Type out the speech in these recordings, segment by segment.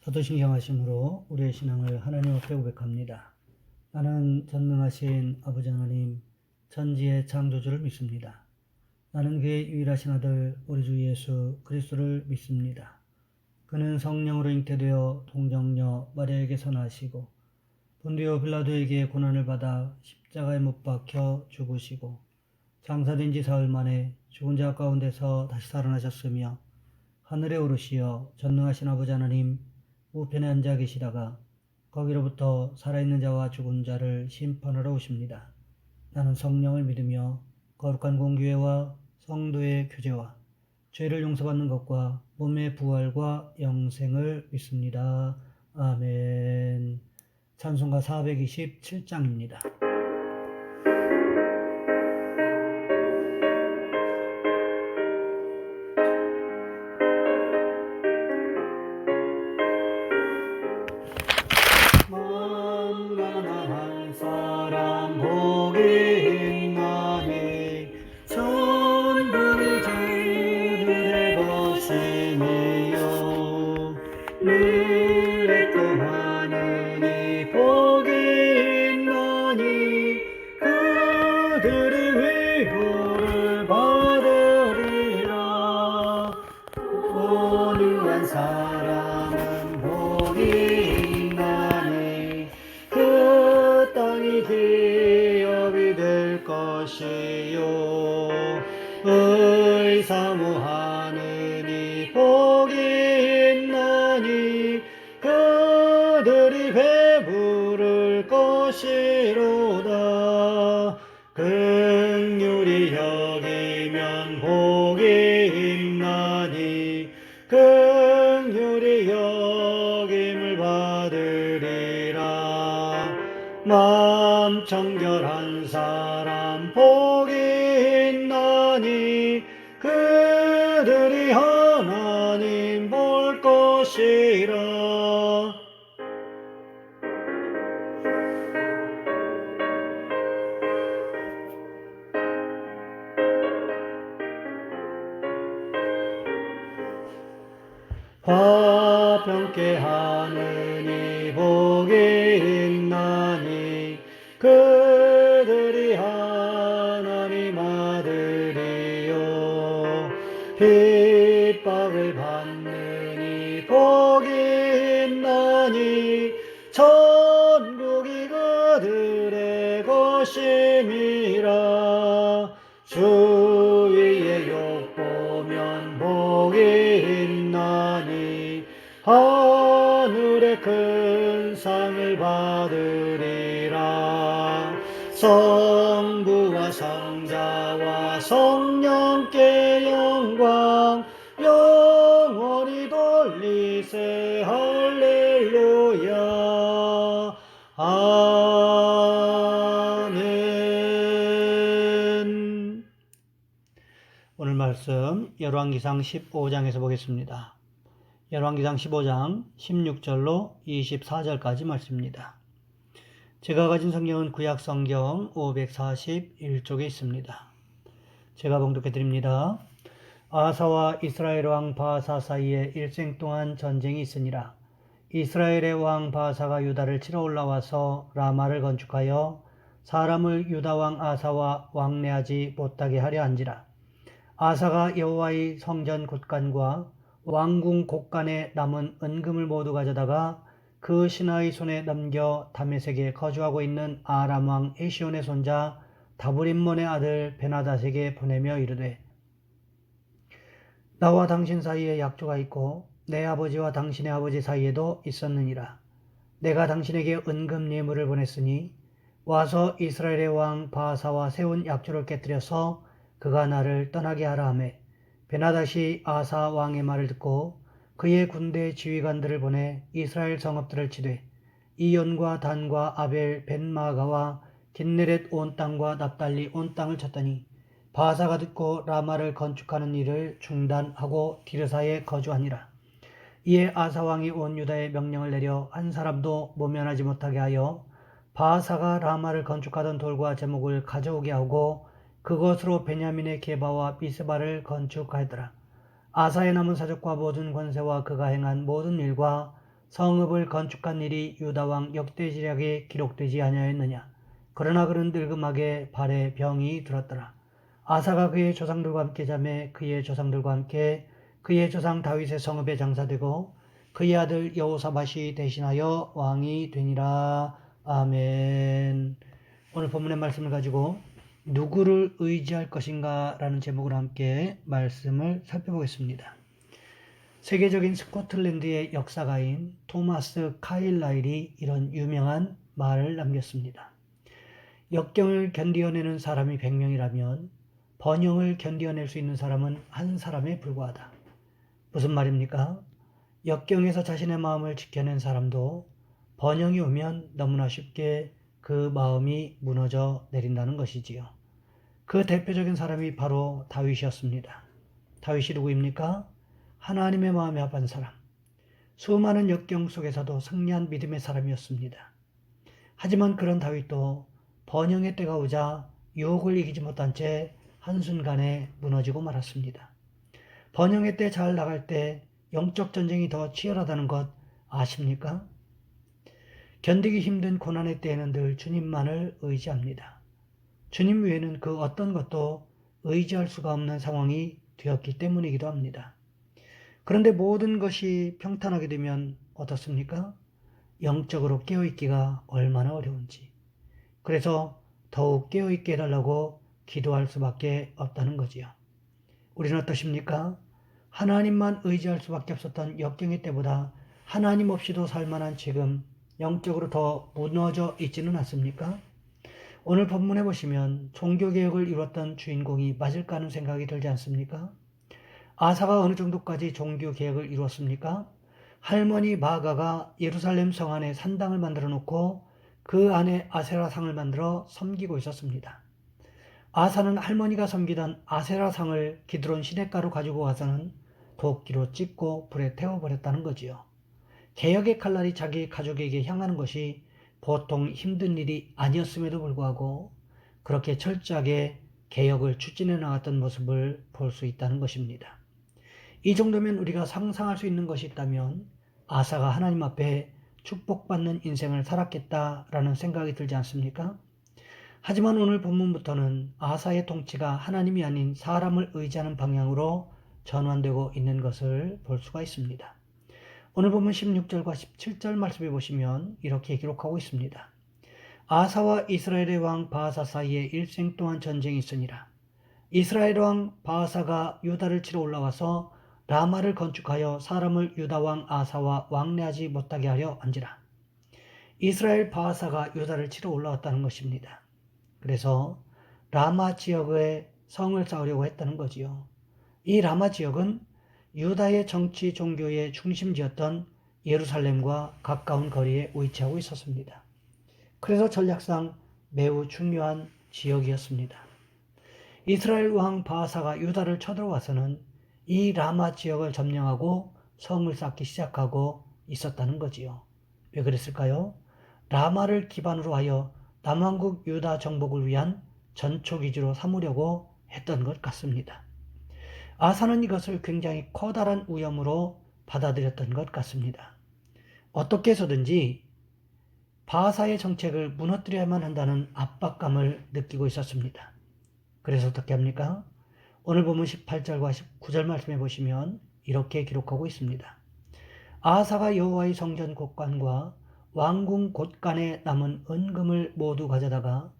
사도신경하심으로 우리의 신앙을 하나님 앞에 고백합니다. 나는 전능하신 아버지 하나님, 천지의 창조주를 믿습니다. 나는 그의 유일하신 아들 우리 주 예수 그리스도를 믿습니다. 그는 성령으로 잉태되어 동정녀 마리아에게서 나시고 본디오 빌라도에게 고난을 받아 십자가에 못 박혀 죽으시고 장사된 지 사흘 만에 죽은 자 가운데서 다시 살아나셨으며 하늘에 오르시어 전능하신 아버지 하나님 우편에 앉아 계시다가 거기로부터 살아있는 자와 죽은 자를 심판하러 오십니다. 나는 성령을 믿으며 거룩한 공교회와 성도의 교제와 죄를 용서받는 것과 몸의 부활과 영생을 믿습니다. 아멘. 찬송가 427장입니다. 만만한 사람 복이 있나니 천국이 저들의 것이니요. 늘 애통하는 이 복이 있나니 그들이 위로를 받으리라. 온유한 사람은 복이 기업이 될 것이요. 의사무하는 이 복이 있나니 그들이 배부를 것이로다. 긍휼히 여기면 복이 있나니 긍휼히 여김을 받으리라. 마음 정결한 사람 복이 있나니 그들이 하나님 볼 것이라. 화평케 하는 이 복이 있나니 그들이 하나님 아들이요. 핍박을 받는 이 복이 있나니 천국이 그들의 것임이라. 주위의 욕보면 복이 있나니 하늘의 큰 상을 받으리라. 성부와 성자와 성령께 영광 영원히 돌리세. 할렐루야. 아멘. 오늘 말씀 열왕기상 15장에서 보겠습니다. 열왕기상 15장 16절로 24절까지 말씀입니다. 제가 가진 성경은 구약 성경 541쪽에 있습니다. 제가 봉독해 드립니다. 아사와 이스라엘 왕 바사 사이에 일생 동안 전쟁이 있으니라. 이스라엘의 왕 바사가 유다를 치러 올라와서 라마를 건축하여 사람을 유다 왕 아사와 왕래하지 못하게 하려 한지라. 아사가 여호와의 성전 곳간과 왕궁 곳간에 남은 은금을 모두 가져다가 그 신하의 손에 넘겨 다메섹에 거주하고 있는 아람 왕 에시온의 손자 다브림몬의 아들 베나닷에게 보내며 이르되, 나와 당신 사이에 약조가 있고 내 아버지와 당신의 아버지 사이에도 있었느니라. 내가 당신에게 은금 예물을 보냈으니 와서 이스라엘의 왕 바사와 세운 약조를 깨뜨려서 그가 나를 떠나게 하라 하매, 베나닷이 아사 왕의 말을 듣고 그의 군대 지휘관들을 보내 이스라엘 성읍들을 치되 이온과 단과 아벨 벤마가와 긴네렛 온 땅과 납달리 온 땅을 쳤더니 바사가 듣고 라마를 건축하는 일을 중단하고 디르사에 거주하니라. 이에 아사 왕이 온 유다에 명령을 내려 한 사람도 모면하지 못하게 하여 바사가 라마를 건축하던 돌과 제목을 가져오게 하고 그것으로 베냐민의 게바와 미스바를 건축하였더라. 아사의 남은 사적과 모든 권세와 그가 행한 모든 일과 성읍을 건축한 일이 유다 왕 역대지략에 기록되지 아니하였느냐. 그러나 그는 늙음하게 발에 병이 들었더라. 아사가 그의 조상들과 함께 자매 그의 조상들과 함께 그의 조상 다윗의 성읍에 장사되고 그의 아들 여호사밧이 대신하여 왕이 되니라. 아멘. 오늘 본문의 말씀을 가지고 누구를 의지할 것인가 라는 제목으로 함께 말씀을 살펴보겠습니다. 세계적인 스코틀랜드의 역사가인 토마스 카일라일이 이런 유명한 말을 남겼습니다. 역경을 견디어내는 사람이 100명이라면 번영을 견디어낼 수 있는 사람은 한 사람에 불과하다. 무슨 말입니까? 역경에서 자신의 마음을 지켜낸 사람도 번영이 오면 너무나 쉽게 그 마음이 무너져 내린다는 것이지요. 그 대표적인 사람이 바로 다윗이었습니다. 다윗이 누구입니까? 하나님의 마음에 합한 사람. 수많은 역경 속에서도 승리한 믿음의 사람이었습니다. 하지만 그런 다윗도 번영의 때가 오자 유혹을 이기지 못한 채 한순간에 무너지고 말았습니다. 번영의 때 잘 나갈 때 영적 전쟁이 더 치열하다는 것 아십니까? 견디기 힘든 고난의 때에는 늘 주님만을 의지합니다. 주님 외에는 그 어떤 것도 의지할 수가 없는 상황이 되었기 때문이기도 합니다. 그런데 모든 것이 평탄하게 되면 어떻습니까? 영적으로 깨어있기가 얼마나 어려운지. 그래서 더욱 깨어있게 해달라고 기도할 수밖에 없다는 거지요. 우리는 어떠십니까? 하나님만 의지할 수밖에 없었던 역경의 때보다 하나님 없이도 살만한 지금 영적으로 더 무너져 있지는 않습니까? 오늘 본문에 보시면 종교개혁을 이뤘던 주인공이 맞을까 하는 생각이 들지 않습니까? 아사가 어느 정도까지 종교개혁을 이루었습니까? 할머니 마아가가 예루살렘 성 안에 산당을 만들어 놓고 그 안에 아세라상을 만들어 섬기고 있었습니다. 아사는 할머니가 섬기던 아세라상을 기드론 시냇가로 가지고 와서는 도끼로 찢고 불에 태워버렸다는 거지요. 개혁의 칼날이 자기 가족에게 향하는 것이 보통 힘든 일이 아니었음에도 불구하고 그렇게 철저하게 개혁을 추진해 나갔던 모습을 볼 수 있다는 것입니다. 이 정도면 우리가 상상할 수 있는 것이 있다면 아사가 하나님 앞에 축복받는 인생을 살았겠다라는 생각이 들지 않습니까? 하지만 오늘 본문부터는 아사의 통치가 하나님이 아닌 사람을 의지하는 방향으로 전환되고 있는 것을 볼 수가 있습니다. 오늘 본문 16절과 17절 말씀해 보시면 이렇게 기록하고 있습니다. 아사와 이스라엘의 왕 바하사 사이에 일생 동안 전쟁이 있으니라. 이스라엘 왕 바하사가 유다를 치러 올라와서 라마를 건축하여 사람을 유다 왕 아사와 왕래하지 못하게 하려 한지라. 이스라엘 바하사가 유다를 치러 올라왔다는 것입니다. 그래서 라마 지역에 성을 쌓으려고 했다는 거지요. 이 라마 지역은 유다의 정치 종교의 중심지였던 예루살렘과 가까운 거리에 위치하고 있었습니다. 그래서 전략상 매우 중요한 지역이었습니다. 이스라엘 왕 바하사가 유다를 쳐들어와서는 이 라마 지역을 점령하고 성을 쌓기 시작하고 있었다는 거지요. 왜 그랬을까요? 라마를 기반으로 하여 남왕국 유다 정복을 위한 전초기지로 삼으려고 했던 것 같습니다. 아사는 이것을 굉장히 커다란 위험으로 받아들였던 것 같습니다. 어떻게 해서든지 바하사의 정책을 무너뜨려야만 한다는 압박감을 느끼고 있었습니다. 그래서 어떻게 합니까? 오늘 보면 18절과 19절 말씀해 보시면 이렇게 기록하고 있습니다. 아사가 여호와의 성전 곳간과 왕궁 곳간에 남은 은금을 모두 가져다가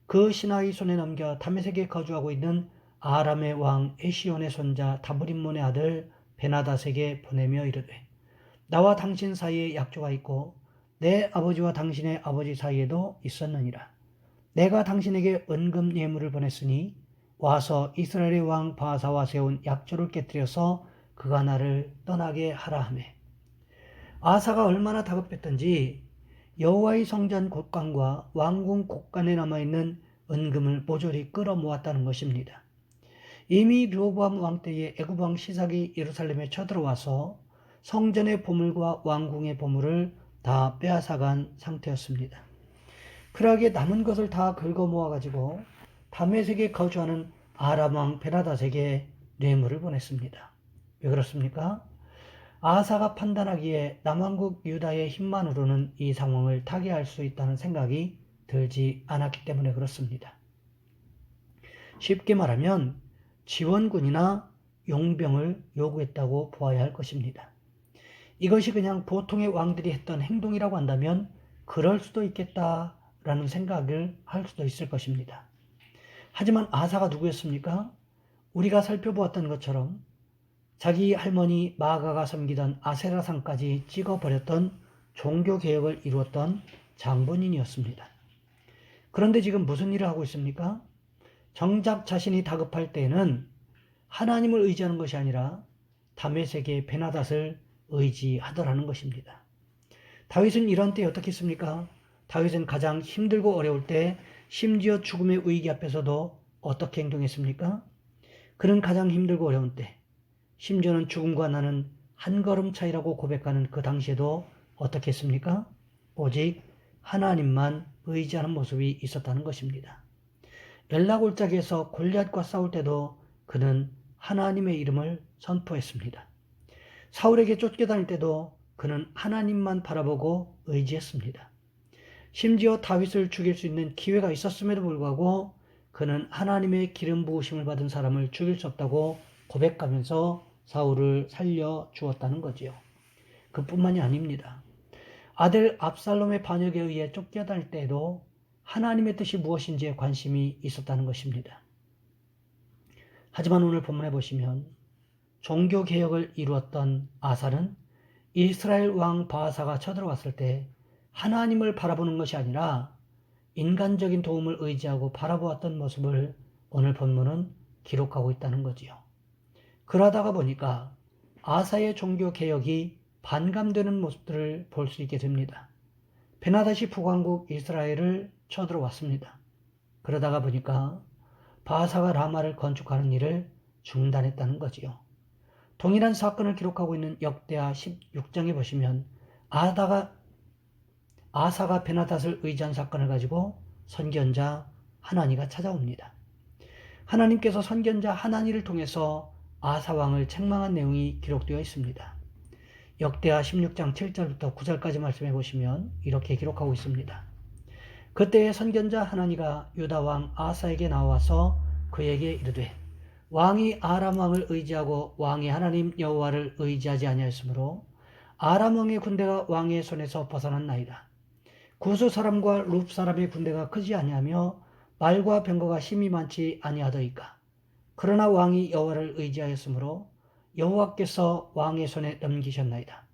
그 신하의 손에 넘겨 다메섹에 거주하고 있는 아람의 왕 에시온의 손자 다브림몬의 아들 베나닷에게 보내며 이르되 나와 당신 사이에 약조가 있고 내 아버지와 당신의 아버지 사이에도 있었느니라. 내가 당신에게 은금 예물을 보냈으니 와서 이스라엘의 왕 바하사와 세운 약조를 깨뜨려서 그가 나를 떠나게 하라 하매. 아사가 얼마나 다급했던지 여호와의 성전 곳간과 왕궁 곳간에 남아있는 은금을 모조리 끌어모았다는 것입니다. 이미 르호보암 왕 때에 애굽 왕 시삭이 예루살렘에 쳐들어와서 성전의 보물과 왕궁의 보물을 다 빼앗아간 상태였습니다. 그러하기에 남은 것을 다 긁어 모아가지고 다메섹에 거주하는 아람 왕 베나닷에게 뇌물을 보냈습니다. 왜 그렇습니까? 아하사가 판단하기에 남왕국 유다의 힘만으로는 이 상황을 타개할 수 있다는 생각이 들지 않았기 때문에 그렇습니다. 쉽게 말하면 지원군이나 용병을 요구했다고 보아야 할 것입니다. 이것이 그냥 보통의 왕들이 했던 행동이라고 한다면 그럴 수도 있겠다라는 생각을 할 수도 있을 것입니다. 하지만 아하사가 누구였습니까? 우리가 살펴보았던 것처럼 자기 할머니 마아가가 섬기던 아세라상까지 찍어버렸던 종교개혁을 이루었던 장본인이었습니다. 그런데 지금 무슨 일을 하고 있습니까? 정작 자신이 다급할 때에는 하나님을 의지하는 것이 아니라 다메섹의 베나닷을 의지하더라는 것입니다. 다윗은 이런 때에 어떻게 했습니까? 다윗은 가장 힘들고 어려울 때 심지어 죽음의 위기 앞에서도 어떻게 행동했습니까? 그는 가장 힘들고 어려운 때 심지어는 죽음과 나는 한 걸음 차이라고 고백하는 그 당시에도 어떻게 했습니까? 오직 하나님만 의지하는 모습이 있었다는 것입니다. 엘라골짜기에서 골리앗과 싸울 때도 그는 하나님의 이름을 선포했습니다. 사울에게 쫓겨다닐 때도 그는 하나님만 바라보고 의지했습니다. 심지어 다윗을 죽일 수 있는 기회가 있었음에도 불구하고 그는 하나님의 기름 부으심을 받은 사람을 죽일 수 없다고 고백하면서 사울을 살려 주었다는 거지요. 그뿐만이 아닙니다. 아들 압살롬의 반역에 의해 쫓겨다닐 때에도 하나님의 뜻이 무엇인지에 관심이 있었다는 것입니다. 하지만 오늘 본문에 보시면 종교개혁을 이루었던 아사는 이스라엘 왕 바하사가 쳐들어왔을 때 하나님을 바라보는 것이 아니라 인간적인 도움을 의지하고 바라보았던 모습을 오늘 본문은 기록하고 있다는 거지요. 그러다가 보니까 아사의 종교개혁이 반감되는 모습들을 볼 수 있게 됩니다. 베나닷이 북왕국 이스라엘을 쳐들어왔습니다. 그러다가 보니까 바하사가 라마를 건축하는 일을 중단했다는 거지요. 동일한 사건을 기록하고 있는 역대하 16장에 보시면 아사가 베나닷을 의지한 사건을 가지고 선견자 하나니가 찾아옵니다. 하나님께서 선견자 하나니를 통해서 아사 왕을 책망한 내용이 기록되어 있습니다. 역대하 16장 7절부터 9절까지 말씀해 보시면 이렇게 기록하고 있습니다. 그때의 선견자 하나니가 유다 왕 아사에게 나와서 그에게 이르되 왕이 아람 왕을 의지하고 왕의 하나님 여호와를 의지하지 아니하였으므로 아람 왕의 군대가 왕의 손에서 벗어났나이다. 구스 사람과 룹 사람의 군대가 크지 아니하며 말과 병거가 심히 많지 아니하더이까. 그러나 왕이 여호와를 의지하였으므로 여호와께서 왕의 손에 넘기셨나이다.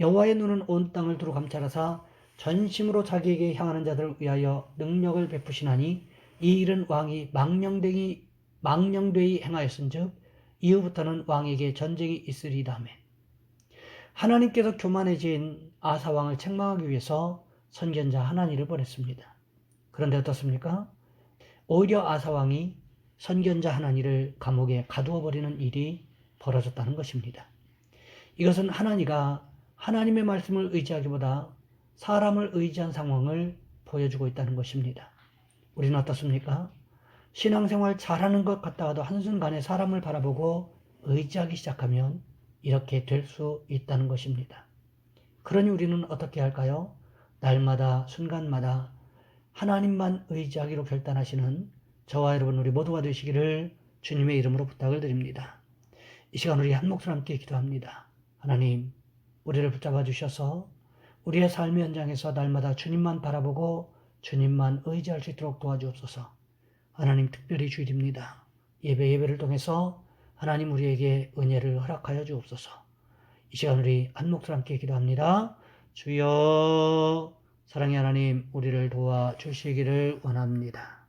여호와의 눈은 온 땅을 두루 감찰하사 전심으로 자기에게 향하는 자들을 위하여 능력을 베푸시나니 이 일은 왕이 망령되이 행하였은즉 이후부터는 왕에게 전쟁이 있으리이다 하매. 하나님께서 교만해진 아사 왕을 책망하기 위해서 선견자 하나니를 보냈습니다. 그런데 어떻습니까? 오히려 아사 왕이 선견자 하나니를 감옥에 가두어 버리는 일이 벌어졌다는 것입니다. 이것은 하나니가 하나님의 말씀을 의지하기보다 사람을 의지한 상황을 보여주고 있다는 것입니다. 우리는 어떻습니까? 신앙생활 잘하는 것 같다가도 한순간에 사람을 바라보고 의지하기 시작하면 이렇게 될 수 있다는 것입니다. 그러니 우리는 어떻게 할까요? 날마다 순간마다 하나님만 의지하기로 결단하시는 저와 여러분 우리 모두가 되시기를 주님의 이름으로 부탁을 드립니다. 이 시간 우리 한 목소리 함께 기도합니다. 하나님, 우리를 붙잡아 주셔서 우리의 삶의 현장에서 날마다 주님만 바라보고 주님만 의지할 수 있도록 도와주옵소서. 하나님 특별히 주일입니다. 예배를 통해서 하나님 우리에게 은혜를 허락하여 주옵소서. 이 시간 우리 한 목소리 함께 기도합니다. 주여, 사랑의 하나님, 우리를 도와주시기를 원합니다.